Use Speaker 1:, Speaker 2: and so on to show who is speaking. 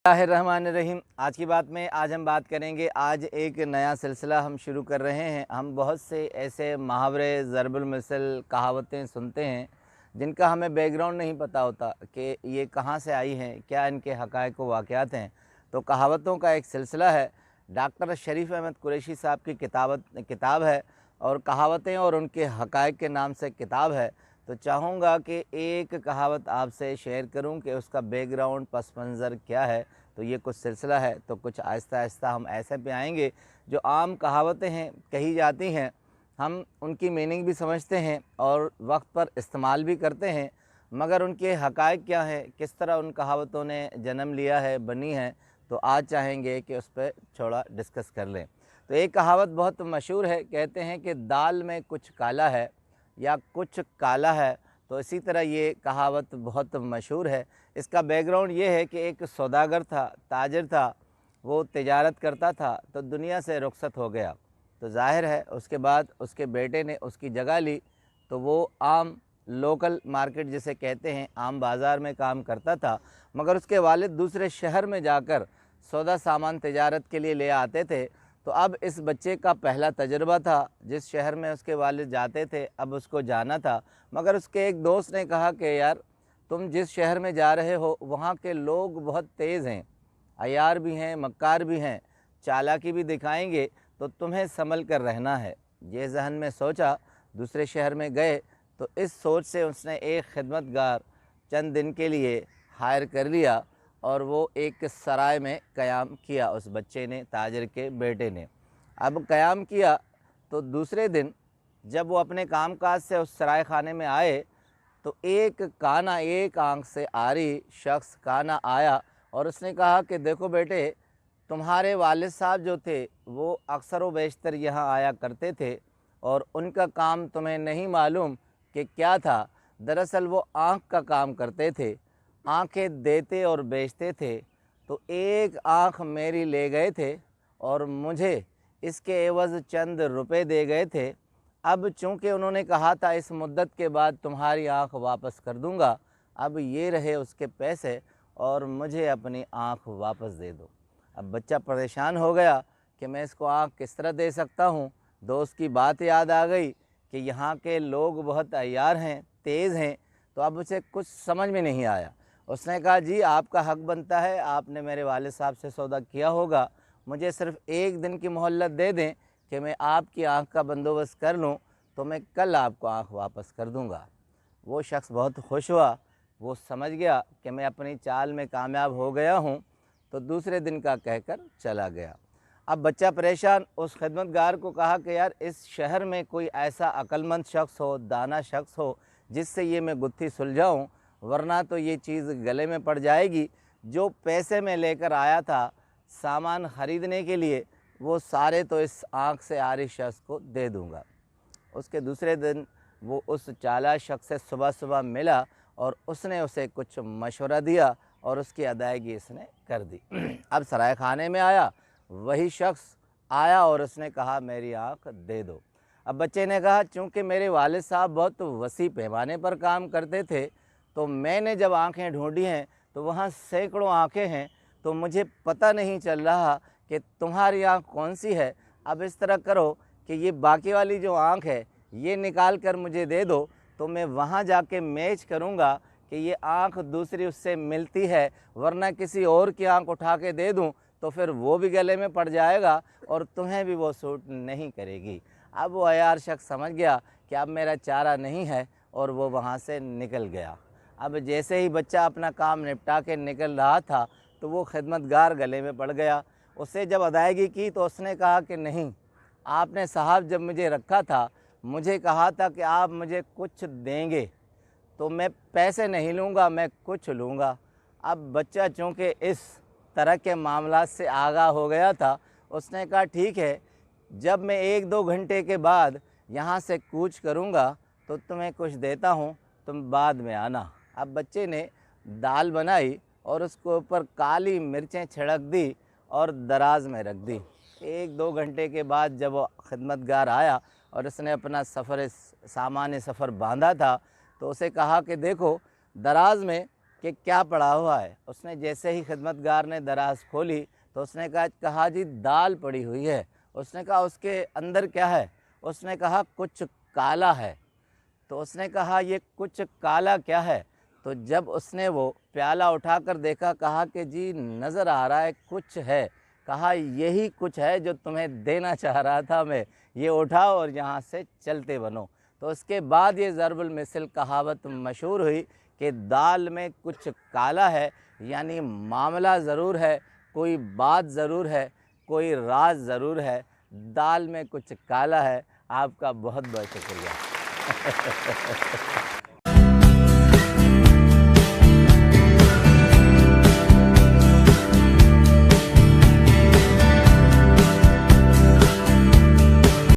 Speaker 1: बिस्मिल्लाहिर्रहमानिर्रहीम। आज की बात में आज हम बात करेंगे। आज एक नया सिलसिला हम शुरू कर रहे हैं। हम बहुत से ऐसे मुहावरे, ज़रबुल मिसल, कहावतें सुनते हैं जिनका हमें बैकग्राउंड नहीं पता होता कि ये कहाँ से आई हैं, क्या इनके हक़ाइक़ व वाक़यात हैं। तो कहावतों का एक सिलसिला है। डॉक्टर शरीफ अहमद कुरैशी साहब की किताब है और कहावतें और उनके हक़ाइक़ के नाम से किताब है। तो चाहूँगा कि एक कहावत आपसे शेयर करूं कि उसका बैकग्राउंड, पस मंज़र क्या है। तो ये कुछ सिलसिला है, तो कुछ आहिस्ता आहिस्ता हम ऐसे पे आएंगे। जो आम कहावतें हैं, कही जाती हैं, हम उनकी मीनिंग भी समझते हैं और वक्त पर इस्तेमाल भी करते हैं, मगर उनके हक़ाइक़ क्या हैं, किस तरह उन कहावतों ने जन्म लिया है, बनी है। तो आज चाहेंगे कि उस पर थोड़ा डिस्कस कर लें। तो एक कहावत बहुत मशहूर है, कहते हैं कि दाल में कुछ काला है या कुछ काला है। तो इसी तरह ये कहावत बहुत मशहूर है। इसका बैकग्राउंड ये है कि एक सौदागर था, ताजिर था, वो तिजारत करता था तो दुनिया से रुखसत हो गया। तो ज़ाहिर है उसके बाद उसके बेटे ने उसकी जगह ली। तो वो आम लोकल मार्केट जिसे कहते हैं, आम बाज़ार में काम करता था, मगर उसके वालिद दूसरे शहर में जाकर सौदा सामान तिजारत के लिए ले आते थे। तो अब इस बच्चे का पहला तजुर्बा था, जिस शहर में उसके वालिद जाते थे अब उसको जाना था। मगर उसके एक दोस्त ने कहा कि यार, तुम जिस शहर में जा रहे हो वहाँ के लोग बहुत तेज़ हैं, अयार भी हैं, मक्कार भी हैं, चालाकी भी दिखाएंगे, तो तुम्हें संभल कर रहना है। ये जहन में सोचा, दूसरे शहर में गए। तो इस सोच से उसने एक खिदमतगार चंद दिन के लिए हायर कर लिया और वो एक सराय में क़याम किया। उस बच्चे ने, ताजिर के बेटे ने अब क़याम किया। तो दूसरे दिन जब वो अपने काम काज से उस सराय खाने में आए तो एक काना, एक आंख से आरी शख्स काना आया और उसने कहा कि देखो बेटे, तुम्हारे वालिद साहब जो थे वो अक्सर व बेशतर यहाँ आया करते थे और उनका काम तुम्हें नहीं मालूम कि क्या था। दरअसल वो आँख का काम करते थे, आँखें देते और बेचते थे। तो एक आँख मेरी ले गए थे और मुझे इसके एवज़ चंद रुपए दे गए थे। अब चूँकि उन्होंने कहा था इस मुद्दत के बाद तुम्हारी आँख वापस कर दूँगा, अब ये रहे उसके पैसे और मुझे अपनी आँख वापस दे दो। अब बच्चा परेशान हो गया कि मैं इसको आँख किस तरह दे सकता हूँ। दोस्त की बात याद आ गई कि यहाँ के लोग बहुत अय्यार हैं, तेज़ हैं। तो अब उसे कुछ समझ में नहीं आया। उसने कहा जी, आपका हक़ बनता है, आपने मेरे वालिद साहब से सौदा किया होगा, मुझे सिर्फ़ एक दिन की मोहल्लत दे दें कि मैं आपकी आँख का बंदोबस्त कर लूँ, तो मैं कल आपको आँख वापस कर दूँगा। वो शख्स बहुत खुश हुआ, वो समझ गया कि मैं अपनी चाल में कामयाब हो गया हूँ। तो दूसरे दिन का कहकर चला गया। अब बच्चा परेशान, उस खिदमतगार को कहा कि यार, इस शहर में कोई ऐसा अक्लमंद शख्स हो, दाना शख्स हो, जिससे ये मैं गुत्थी सुलझाऊँ, वरना तो ये चीज़ गले में पड़ जाएगी। जो पैसे मैं लेकर आया था सामान ख़रीदने के लिए, वो सारे तो इस आँख से आरी शख्स को दे दूँगा। उसके दूसरे दिन वो उस चालाक शख्स से सुबह सुबह मिला और उसने उसे कुछ मशवरा दिया और उसकी अदायगी इसने कर दी। अब सराय खाने में आया, वही शख्स आया और उसने कहा मेरी आँख दे दो। अब बच्चे ने कहा चूँकि मेरे वालिद साहब बहुत वसी पैमाने पर काम करते थे, तो मैंने जब आँखें ढूंढी हैं तो वहाँ सैकड़ों आँखें हैं, तो मुझे पता नहीं चल रहा कि तुम्हारी आँख कौन सी है। अब इस तरह करो कि ये बाकी वाली जो आँख है ये निकाल कर मुझे दे दो, तो मैं वहाँ जाके मैच करूँगा कि ये आँख दूसरी उससे मिलती है, वरना किसी और की आँख उठा के दे दूँ तो फिर वो भी गले में पड़ जाएगा और तुम्हें भी वो सूट नहीं करेगी। अब वो अयार शख्स समझ गया कि अब मेरा चारा नहीं है और वो वहाँ से निकल गया। अब जैसे ही बच्चा अपना काम निपटा के निकल रहा था तो वो खिदमतगार गले में पड़ गया। उससे जब अदायगी की तो उसने कहा कि नहीं, आपने साहब जब मुझे रखा था, मुझे कहा था कि आप मुझे कुछ देंगे, तो मैं पैसे नहीं लूँगा, मैं कुछ लूँगा। अब बच्चा चूँकि इस तरह के मामलात से आगाह हो गया था, उसने कहा ठीक है, जब मैं 1-2 घंटे के बाद यहाँ से कूच करूँगा तो तुम्हें कुछ देता हूँ, तुम बाद में आना। अब बच्चे ने दाल बनाई और उसके ऊपर काली मिर्चें छिड़क दी और दराज में रख दी। 1-2 घंटे के बाद जब वो खिदमतगार आया और उसने अपना सामान सफ़र बांधा था, तो उसे कहा कि देखो, दराज में کہ کیا پڑا ہوا ہے۔ اس نے جیسے ہی خدمتگار نے دراز کھولی تو اس نے کہا جی دال پڑی ہوئی ہے۔ اس نے کہا اس کے اندر کیا ہے؟ اس نے کہا کچھ کالا ہے۔ تو اس نے کہا یہ کچھ کالا کیا ہے؟ تو جب اس نے وہ پیالہ اٹھا کر دیکھا، کہا کہ جی نظر آ رہا ہے کچھ ہے۔ کہا یہی کچھ ہے جو تمہیں دینا چاہ رہا تھا میں، یہ اٹھاؤ اور یہاں سے چلتے بنو۔ تو اس کے بعد یہ ضرب المثل کہاوت مشہور ہوئی کہ دال میں کچھ کالا ہے، یعنی معاملہ ضرور ہے، کوئی بات ضرور ہے، کوئی راز ضرور ہے، دال میں کچھ کالا ہے۔ آپ کا بہت بہت شکریہ۔